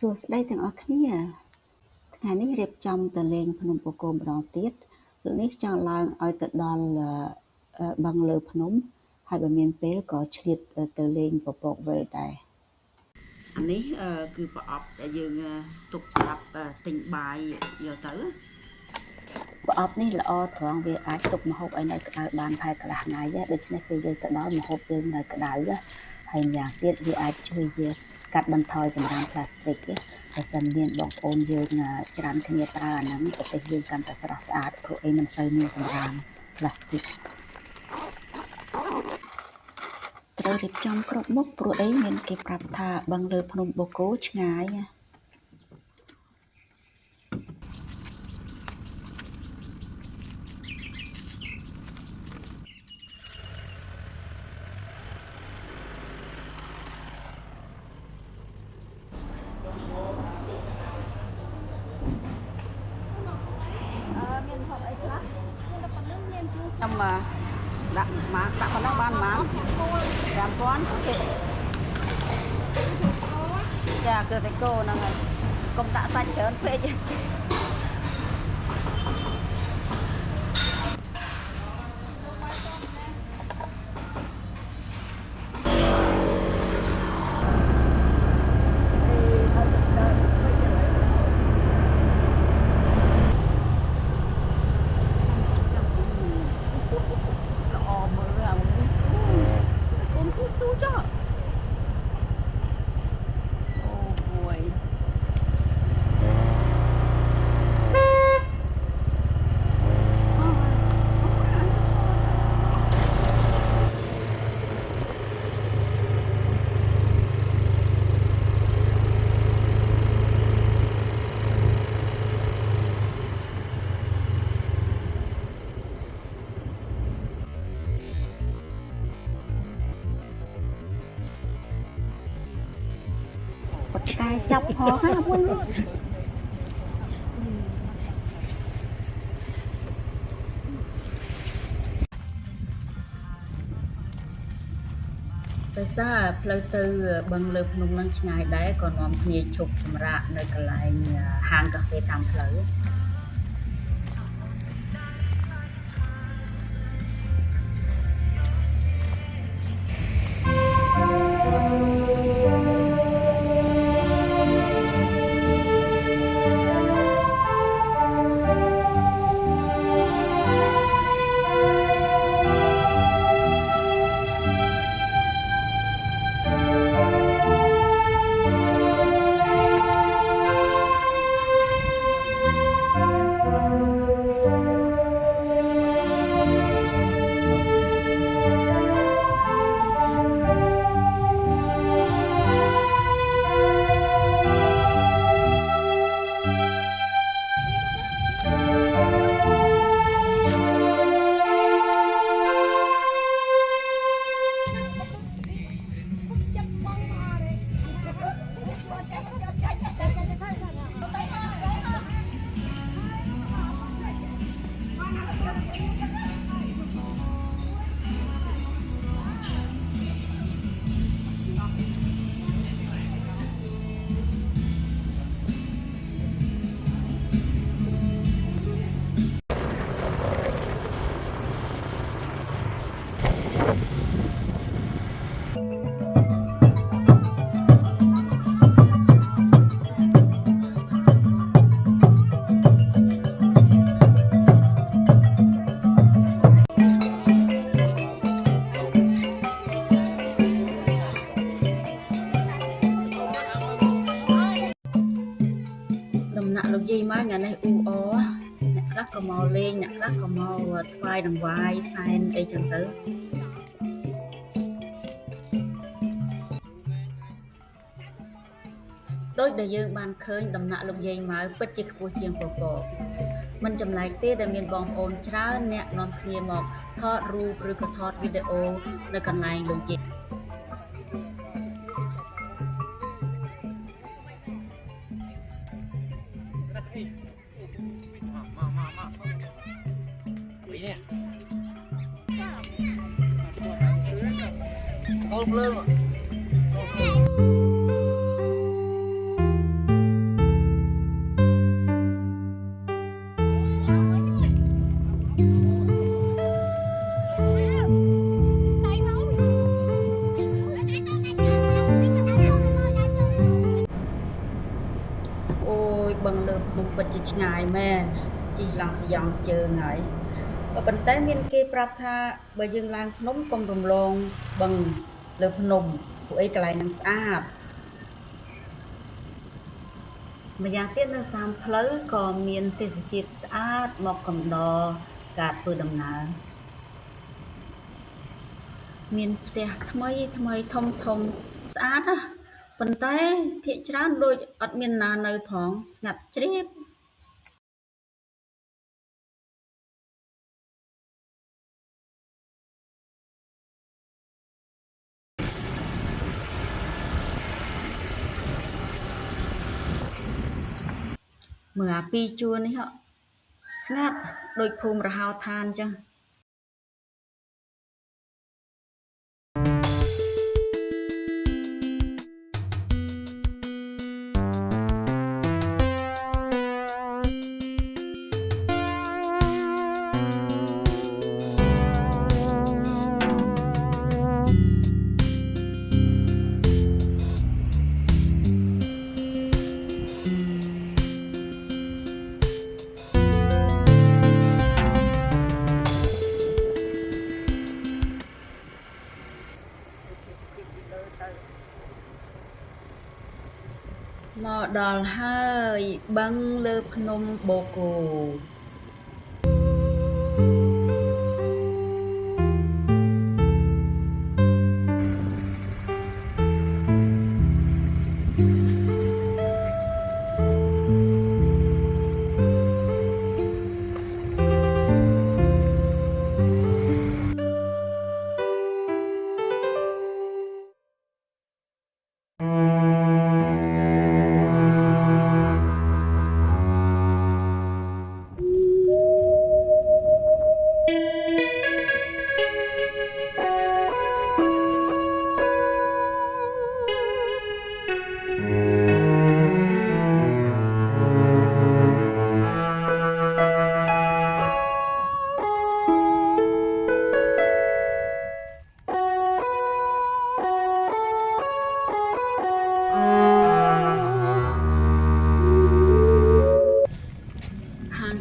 សួស្តីទាំងអស់គ្នាថ្ងៃនេះរៀបចំទៅលេងភ្នំបូកូម្ដងទៀតលោកនេះចង់ឡើងឲ្យទៅដល់បឹងលើភ្នំហើយបើមានពេលក៏ឆ្លៀតទៅលេងពពកវិលដែរអានេះគឺប្រអប់ដែលយើងទុកសម្រាប់ទិញបាយយកទៅប្រអប់នេះល្អត្រង់វាអាចទុកម្ហូបឲ្យនៅក្តៅបានផែកន្លះថ្ងៃដូច្នេះពេលយើងទៅដល់ម្ហូបយើងនៅក្តៅហើយម្យ៉ាងទៀតវាអាចជួយវាកាត់បន្ថយសំរាមផ្លាស្ទិកបើសិនមានបងប្អូនយើងច្រើនគ្នាប្រើអាហ្នឹងប្រទេសយើងកាន់តែស្រស់ស្អាតព្រោះអីមិនសូវមានសំរាមផ្លាស្ទិកត្រូវរៀបចំគ្រប់មុខព្រោះអីមានគេប្រាប់ថាបឹងលើភ្នំបូកូឆ្ងាយខ្ញុំដាក់ប៉ុណ្ណឹងបានប៉ុន្មាន5000ទេចាគឺសាច់គោហ្នឹងហើយកុំដាក់សាច់ច្រើនពេកតែចាប់ហោះហ្នឹងមួយដោយសារផ្លូវទៅបឹងលើភ្នំនឹងឆ្ងាយដែរក៏នាំគ្នាជប់សម្រាកនៅកន្លែងហាងកាហ្វេតាមផ្លូវលោកយាយម៉ែថ្ងៃនេះអ៊ូអអ្នកខ្លះក៏មកលេងអ្នកខ្លះក៏មកថ្វាយដង្វាយសែនអីចឹងទៅដោយដែលយើងបានឃើញដំណាក់លោកយាយម៉ៅពិតជាខ្ពស់ជាងពពកមិនចម្លែកទេដែលមានបងប្អូនច្រើនអ្នកនាំគ្នាមកថតរូបឬក៏ថតវីដេអូនៅកន្លែងលោកយាយÔm lên បឹងលើភ្នំពិតជាឆ្ងាយមែនជីឡើងសយ៉ងជើងហើយប៉ុន្តែមានគេប្រាប់ថាបើយើងឡើងភ្នំកុំរំលងបឹងលើភ្នំពួកអីកន្លែងហ្នឹងស្អាតម្យ៉ាងទៀតនៅតាមផ្លូវក៏មានទេសភាពស្អាតមកកំដរការធ្វើដំណើរមានផ្ទះថ្មីធំស្អាតណាស់ប៉ុន្តែភាគច្រើនដូចអត់មានណានៅផងស្ងាត់ជ្រាបមើលអាពីរជួរនេះស្ងាត់ដូចភូមិរហោឋានចឹងមកដល់ហើយបឹងលើភ្នំបូកូ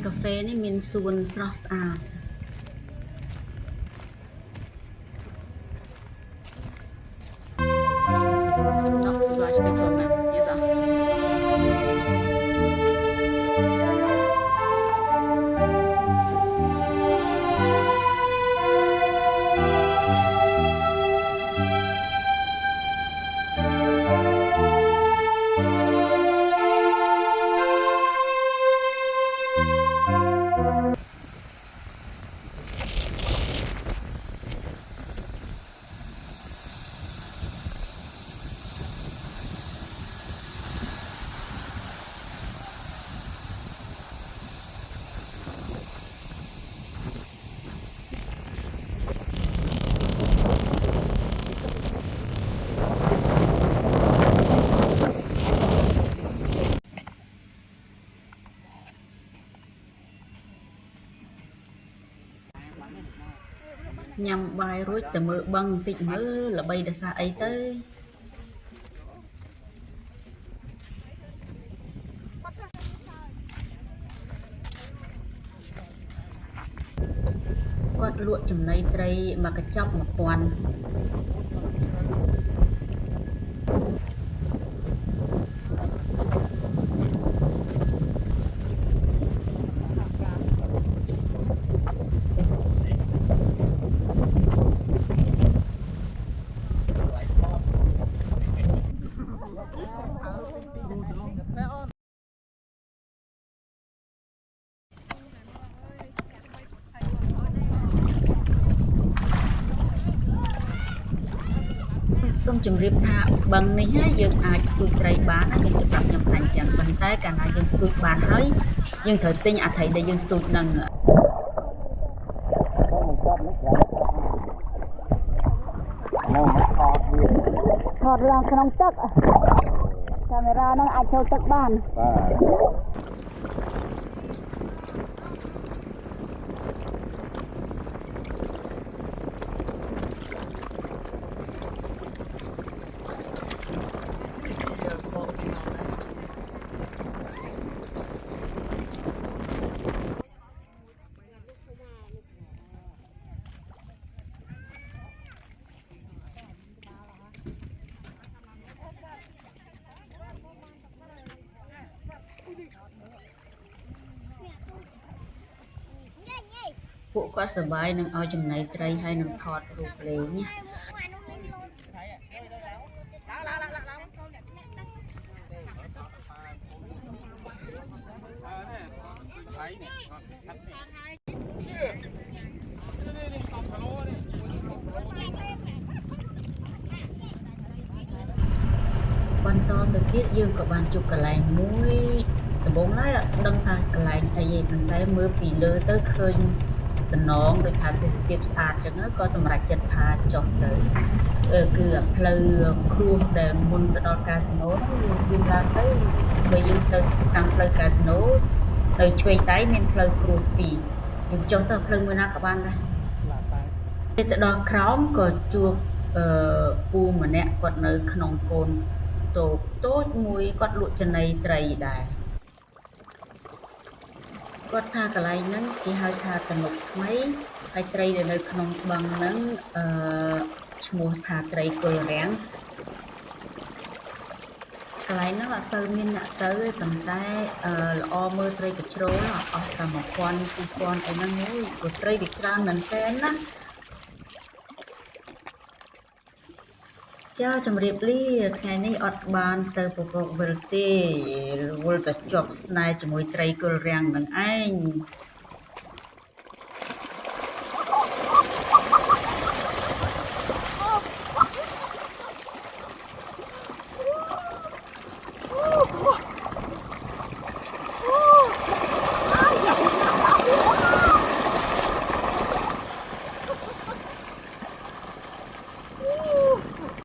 កាហ្វេនេះមានសួនស្រស់ស្អាតញ៉ាំបាយរួចទៅមើលបឹងបន្តិចមើលល្បីដោយសារអីទៅគាត់លក់ចំណីត្រីមកកញ្ចប់1000សូមជម្រាបថាបឹងនេះយើងអាចស្ទូចត្រីបានយើងจะប្រាប់ខ្ញុំថាអញ្ចឹងប៉ុន្តែកាលណាយើងស្ទូចបានហើយយើងត្រូវទិញអាត្រីដែលយើងស្ទូចនឹងថតឡើងក្នុងទឹកកាមេរ៉ានឹងអាចចូលទឹកបាន ពួកគាត់សប្បាយនឹងឲ្យចំណីត្រីហើយនឹងថតរូបលេងណាបន្តទៅទៀតយើងក៏បានជួបកន្លែងមួយដំបូងឡើយអត់ដឹងថាកន្លែងអីទេប៉ុន្តែមើលពីលើទៅឃើញតំណងដោយថាទេសភាពស្អាតចឹងក៏សម្រេចចិត្តថាចុះទៅគឺផ្លូវគ្រួសដែលមុនទៅដល់កាស៊ីណូហ្នឹងយើងឡើងទៅបើយើងទៅតាមផ្លូវកាស៊ីណូទៅឆ្វេងដៃមានផ្លូវគ្រួសពីរយើងចុះទៅផ្លូវមួយណាក៏បានដែរពេលទៅដល់ក្រោមក៏ជួបពូម្នាក់គាត់នៅក្នុងកូនតូចមួយគាត់លក់ចំណីត្រីដែរគាត់ថាកន្លែងហ្នឹងគេហៅថាទំនប់ថ្មីហើយត្រីដែលនៅក្នុងបឹងហ្នឹងឈ្មោះថាត្រីគល់រាំងកន្លែងហ្នឹងអត់សូវមានអ្នកទៅទេប៉ុន្តែល្អមើលត្រីកជ្រោលអស់តែ1000 2000អីហ្នឹងព្រោះត្រីវាច្រើនមែនទែនណាចាជំរាបលាថ្ងៃនេះអត់បានទៅពពកវិលទេវិលតែជាប់ស្នេហ៍ជាមួយត្រីគល់រាំងនឹងឯង